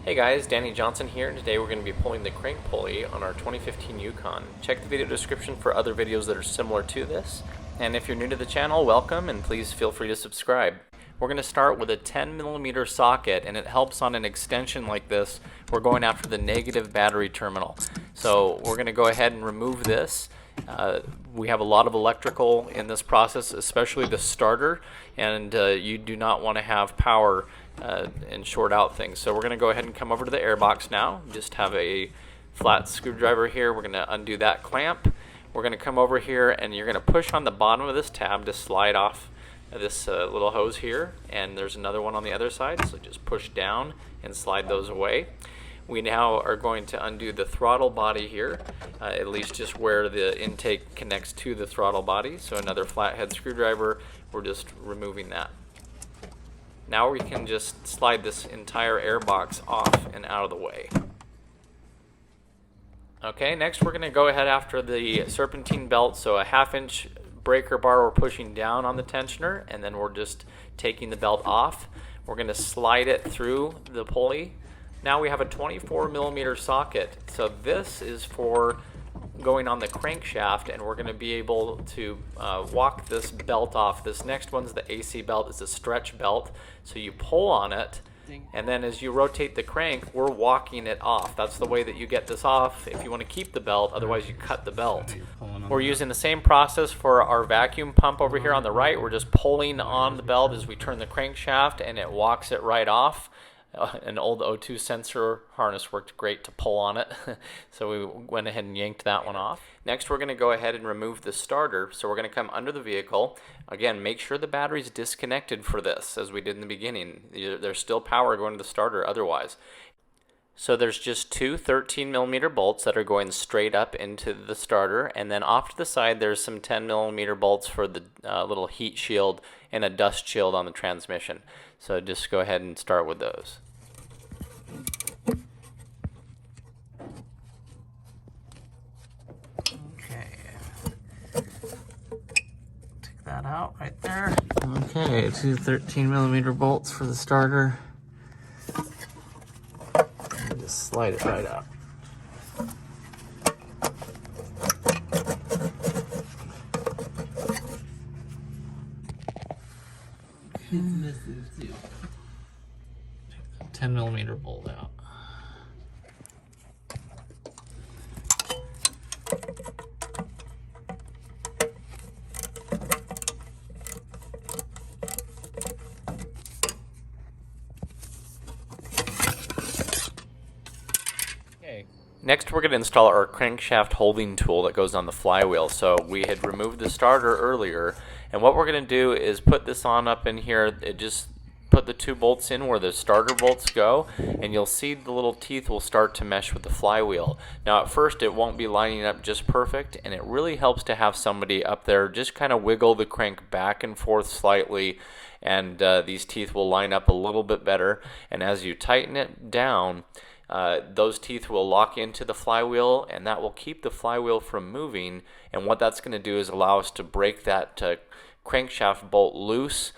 Hey guys, Danny Johnson here, and today we're going to be pulling the crank pulley on our 2015 Yukon. Check the video description for other videos that are similar to this. And if you're new to the channel, welcome, and please feel free to subscribe. We're going to start with a 10mm socket, and it helps on an extension like this. We're going after the negative battery terminal. So we're going to go ahead and remove this. We have a lot of electrical in this process, especially the starter, and you do not want to have power and short out things. So we're going to go ahead and come over to the airbox now. Just have a flat screwdriver here. We're going to undo that clamp. We're going to come over here and you're going to push on the bottom of this tab to slide off this little hose here, and there's another one on the other side, so just push down and slide those away. We now are going to undo the throttle body here, at least just where the intake connects to the throttle body. So another flathead screwdriver, we're just removing that. Now we can just slide this entire airbox off and out of the way. Okay, next we're going to go ahead after the serpentine belt, so a 1/2 inch breaker bar we're pushing down on the tensioner, and then we're just taking the belt off. We're going to slide it through the pulley. Now we have a 24mm socket, so this is for going on the crankshaft, and we're going to be able to walk this belt off. This next one's the AC belt. It's a stretch belt, so you pull on it, and then as you rotate the crank, we're walking it off. That's the way that you get this off if you want to keep the belt, otherwise you cut the belt. We're using the same process for our vacuum pump over here on the right. We're just pulling on the belt as we turn the crankshaft, and it walks it right off. An old O2 sensor harness worked great to pull on it, so we went ahead and yanked that one off. Next we're going to go ahead and remove the starter, so we're going to come under the vehicle. Again, make sure the battery's disconnected for this, as we did in the beginning. There's still power going to the starter otherwise. So there's just two 13mm bolts that are going straight up into the starter, and then off to the side there's some 10mm bolts for the little heat shield and a dust shield on the transmission. So just go ahead and start with those. Okay. Take that out right there. Okay, two 13mm bolts for the starter. And just slide it right up. Take the 10mm bolt out. Okay. Next we're going to install our crankshaft holding tool that goes on the flywheel. So we had removed the starter earlier, and what we're going to do is put this on up in here. It just put the two bolts in where the starter bolts go, and you'll see the little teeth will start to mesh with the flywheel. Now at first it won't be lining up just perfect, and it really helps to have somebody up there just kind of wiggle the crank back and forth slightly, and these teeth will line up a little bit better. And as you tighten it down, those teeth will lock into the flywheel, and that will keep the flywheel from moving. And what that's going to do is allow us to break that crankshaft bolt loose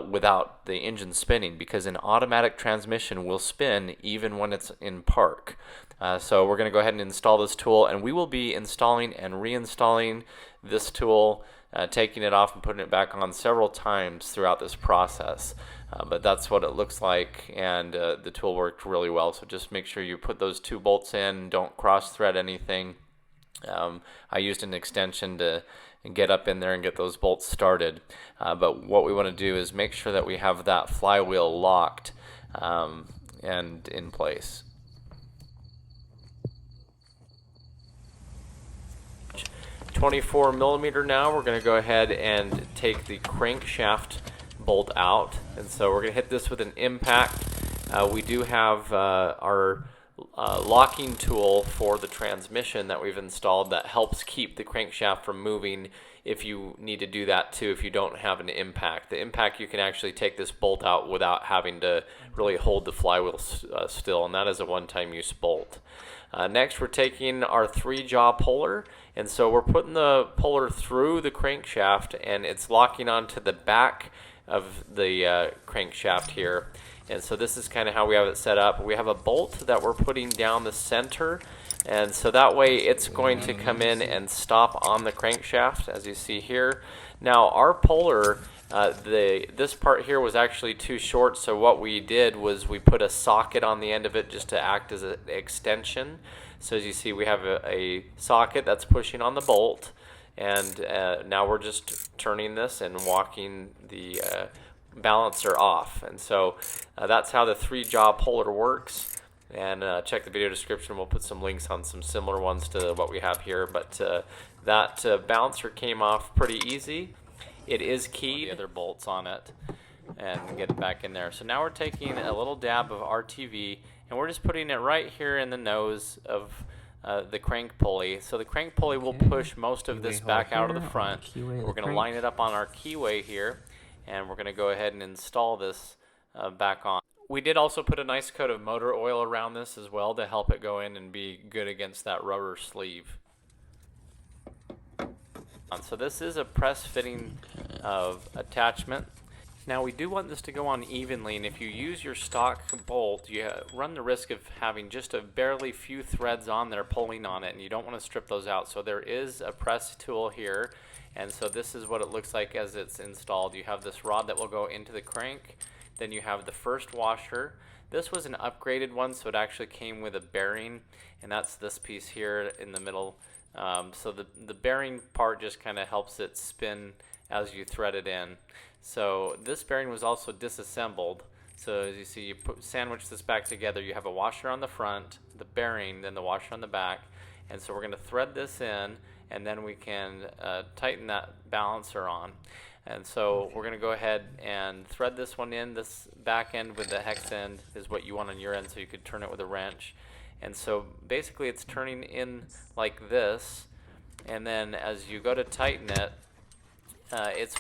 without the engine spinning, because an automatic transmission will spin even when it's in park. So we're going to go ahead and install this tool, and we will be installing and reinstalling this tool, taking it off and putting it back on several times throughout this process. But that's what it looks like, and the tool worked really well. So just make sure you put those two bolts in, don't cross thread anything. I used an extension to get up in there and get those bolts started, but what we want to do is make sure that we have that flywheel locked and in place. 24mm now, we're going to go ahead and take the crankshaft bolt out, and so we're going to hit this with an impact. We do have our locking tool for the transmission that we've installed that helps keep the crankshaft from moving if you need to do that too, if you don't have an impact. The impact, you can actually take this bolt out without having to really hold the flywheel still, and that is a one-time use bolt. Next we're taking our 3-jaw puller, and so we're putting the puller through the crankshaft, and it's locking onto the back of the crankshaft here. And so this is kind of how we have it set up. We have a bolt that we're putting down the center, and so that way it's going to come in and stop on the crankshaft, as you see here. Now our puller, this part here was actually too short, so what we did was we put a socket on the end of it just to act as an extension. So as you see, we have a socket that's pushing on the bolt, and now we're just turning this and walking the balancer off. And so that's how the 3-jaw puller works. And check the video description. We'll put some links on some similar ones to what we have here. But that balancer came off pretty easy. It is keyed. The other bolts on it, and get it back in there. So now we're taking a little dab of RTV, and we're just putting it right here in the nose of the crank pulley. So the crank pulley will push most of this back out of the front. We're going to line it up on our keyway here, and we're going to go ahead and install this back on. We did also put a nice coat of motor oil around this as well to help it go in and be good against that rubber sleeve. So this is a press fitting of attachment. Now we do want this to go on evenly, and if you use your stock bolt, you run the risk of having just a barely few threads on there pulling on it, and you don't want to strip those out. So there is a press tool here, and so this is what it looks like as it's installed. You have this rod that will go into the crank, then you have the first washer. This was an upgraded one, so it actually came with a bearing, and that's this piece here in the middle. So the bearing part just kind of helps it spin as you thread it in. So this bearing was also disassembled. So as you see, you sandwich this back together. You have a washer on the front, the bearing, then the washer on the back. And so we're going to thread this in, and then we can tighten that balancer on. And so we're going to go ahead and thread this one in. This back end with the hex end is what you want on your end, so you could turn it with a wrench. And so basically it's turning in like this, and then as you go to tighten it, it's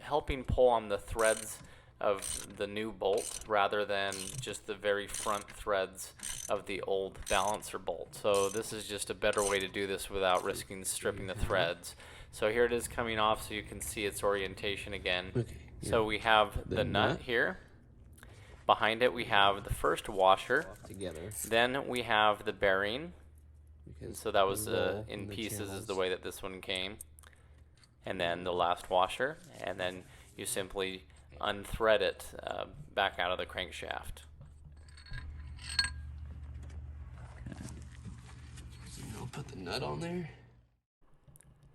helping pull on the threads of the new bolt rather than just the very front threads of the old balancer bolt. So this is just a better way to do this without risking stripping the threads. So here it is coming off, so you can see its orientation again. Okay, yeah. So we have the nut here. Behind it we have the first washer. Then we have the bearing. So that was in pieces is the way that this one came. And then the last washer, and then you simply unthread it back out of the crankshaft. I'll put the nut on there.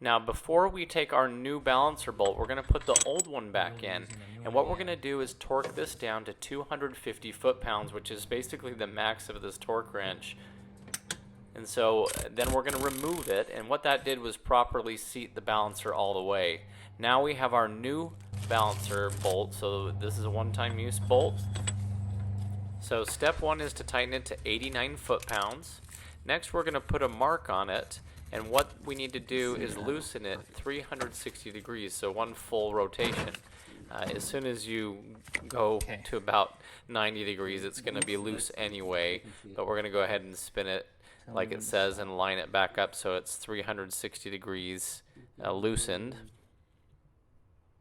Now before we take our new balancer bolt, we're going to put the old one back in. And what we're going to do is torque this down to 250 foot-pounds, which is basically the max of this torque wrench. And so then we're going to remove it, and what that did was properly seat the balancer all the way. Now we have our new balancer bolt, so this is a one-time use bolt. So step one is to tighten it to 89 foot-pounds. Next we're going to put a mark on it, and what we need to do is loosen it 360 degrees, so one full rotation. As soon as you go to about 90 degrees, it's going to be loose anyway, but we're going to go ahead and spin it like it says and line it back up so it's 360 degrees loosened.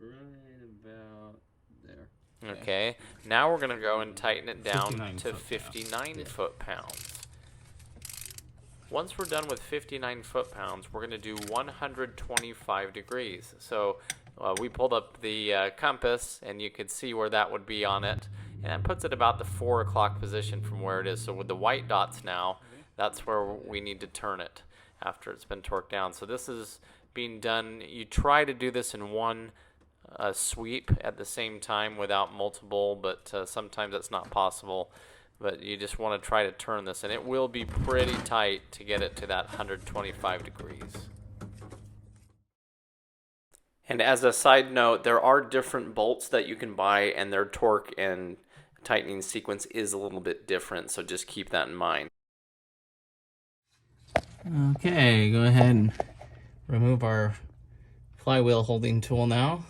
Right about there. Okay, now we're going to go and tighten it down to 59 foot-pounds. Once we're done with 59 foot-pounds, we're going to do 125 degrees. So we pulled up the compass, and you could see where that would be on it. And that puts it about the 4 o'clock position from where it is. So with the white dots now, that's where we need to turn it after it's been torqued down. So this is being done. You try to do this in one sweep at the same time without multiple, but sometimes that's not possible. But you just want to try to turn this, and it will be pretty tight to get it to that 125 degrees. And as a side note, there are different bolts that you can buy, and their torque and tightening sequence is a little bit different, so just keep that in mind. Okay, go ahead and remove our flywheel holding tool now.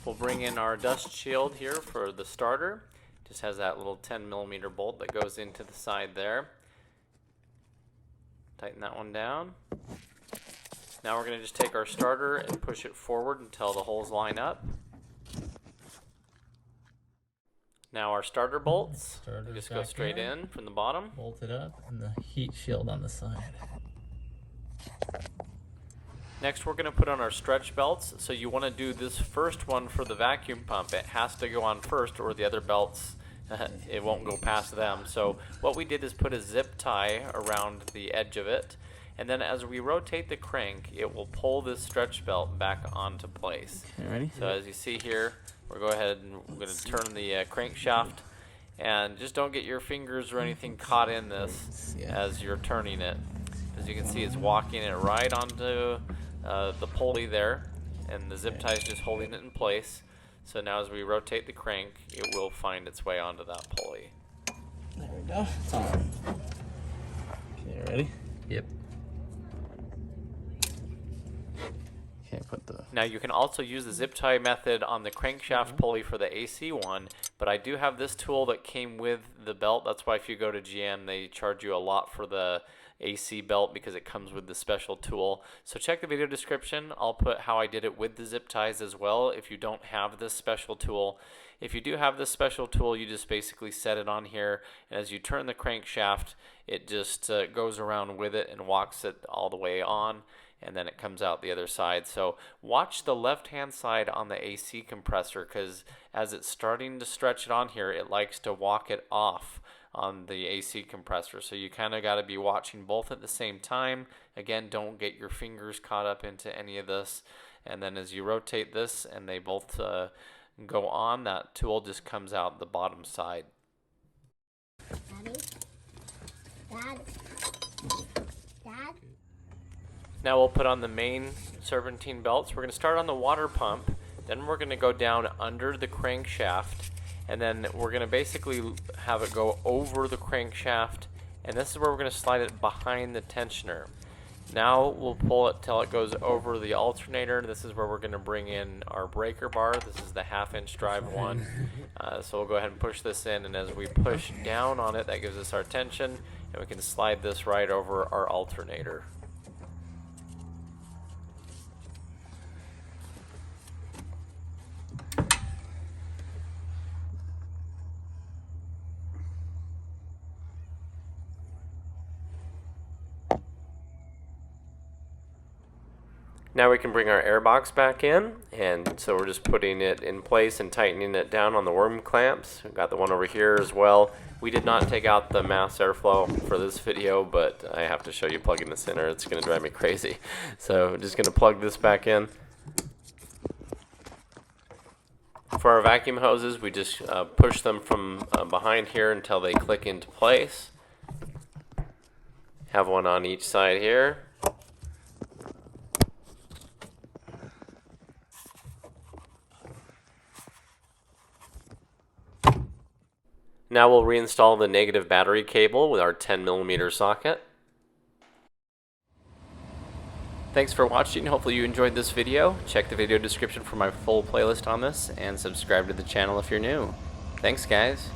We'll bring in our dust shield here for the starter. Just has that little 10mm bolt that goes into the side there. Tighten that one down. Now we're going to just take our starter and push it forward until the holes line up. Now our starter bolts, just go straight in from the bottom. Bolt it up, and the heat shield on the side. Next we're going to put on our stretch belts. So you want to do this first one for the vacuum pump. It has to go on first or the other belts, it won't go past them. So what we did is put a zip tie around the edge of it. And then as we rotate the crank, it will pull this stretch belt back onto place. Okay, ready? So as you see here, we're going to turn the crankshaft, and just don't get your fingers or anything caught in this as you're turning it. As you can see, it's walking it right onto the pulley there, and the zip tie is just holding it in place. So now as we rotate the crank, it will find its way onto that pulley. There we go. It's on. Okay, ready? Yep. Okay, put the... Now you can also use the zip tie method on the crankshaft pulley for the AC one, but I do have this tool that came with the belt. That's why if you go to GM, they charge you a lot for the AC belt because it comes with the special tool. So check the video description. I'll put how I did it with the zip ties as well if you don't have this special tool. If you do have this special tool, you just basically set it on here, and as you turn the crankshaft, it just goes around with it and walks it all the way on, and then it comes out the other side. So watch the left hand side on the AC compressor, because as it's starting to stretch it on here, it likes to walk it off on the AC compressor. So you kind of got to be watching both at the same time. Again, don't get your fingers caught up into any of this. And then as you rotate this and they both go on, that tool just comes out the bottom side. Daddy? Dad? Dad? Now we'll put on the main serpentine belts. We're going to start on the water pump, then we're going to go down under the crankshaft, and then we're going to basically have it go over the crankshaft, and this is where we're going to slide it behind the tensioner. Now we'll pull it till it goes over the alternator. This is where we're going to bring in our breaker bar. This is the 1/2-inch drive one. So we'll go ahead and push this in, and as we push down on it, that gives us our tension, and we can slide this right over our alternator. Now we can bring our air box back in, and so we're just putting it in place and tightening it down on the worm clamps. We've got the one over here as well. We did not take out the mass airflow for this video, but I have to show you plugging this in or it's going to drive me crazy. So I'm just going to plug this back in. For our vacuum hoses, we just push them from behind here until they click into place. Have one on each side here. Now we'll reinstall the negative battery cable with our 10mm socket. Thanks for watching. Hopefully you enjoyed this video. Check the video description for my full playlist on this, and subscribe to the channel if you're new. Thanks, guys.